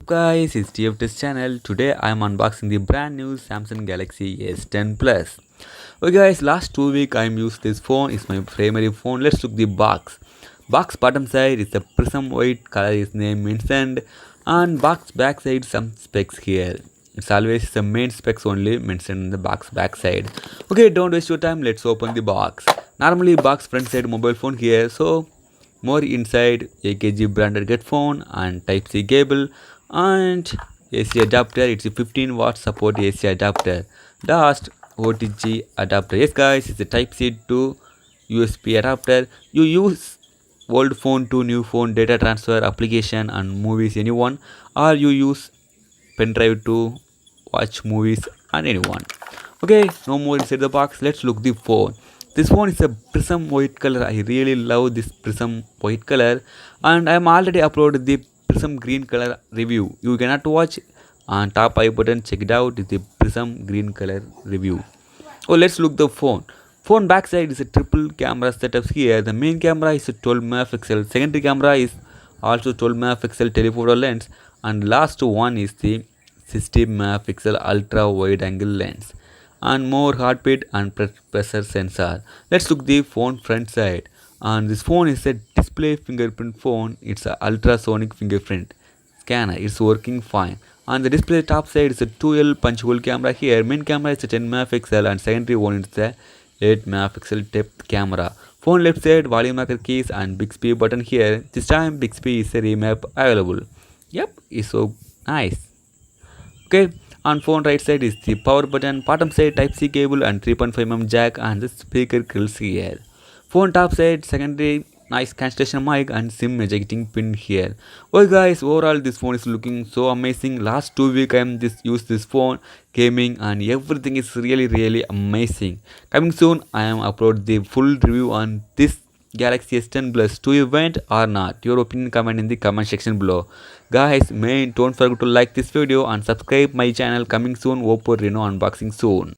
Guys, it's TFT's channel. Today I am unboxing the brand new Samsung Galaxy S10 Plus. Okay guys, last 2 weeks I am used this phone. It's my primary phone. Let's look the box. Box bottom side is a prism white color is name mentioned, and box back side some specs here. It's always the main specs only mentioned in the box back side. Okay, don't waste your time. Let's open the box. Normally box front side mobile phone here, so more inside AKG branded headphone and Type C cable and AC adapter. It's a 15 watt support AC adapter. Last OTG adapter. Yes guys, it's a Type C to USB adapter. You use old phone to new phone data transfer application and movies anyone, or you use pen drive to watch movies on anyone. Okay, no more inside the box. Let's look the phone. This phone is a prism white color. I really love this prism white color, and I am already uploaded the prism green color review. You cannot watch on top I button. Check it out. It's the prism green color review. Oh, let's look the phone. Phone backside is a triple camera setup here. The main camera is a 12 megapixel. Secondary camera is also 12 megapixel telephoto lens, and last one is the 60 megapixel ultra wide angle lens and more heartbeat and pressure sensor. Let's look the phone front side. And this phone is a display fingerprint phone. It's a ultrasonic fingerprint scanner. It's working fine. On the display top side is a 2L punch hole camera here. Main camera is a 10 megapixel and secondary one is a 8 megapixel depth camera. Phone left side volume maker keys and Bixby button here. This time Bixby is a remap available. Yep, it's so nice. Okay, on phone right side is the power button, bottom side Type C cable and 3.5mm jack and the speaker grills here. Phone top side secondary nice cancellation mic and SIM ejecting pin here. Well guys, overall this phone is looking so amazing. Last 2 weeks I am used this phone, gaming and everything is really amazing. Coming soon I am upload the full review on this Galaxy S10 Plus. Do you went or not? Your opinion comment in the comment section below. Guys, don't forget to like this video and subscribe my channel. Coming soon Oppo Reno unboxing soon.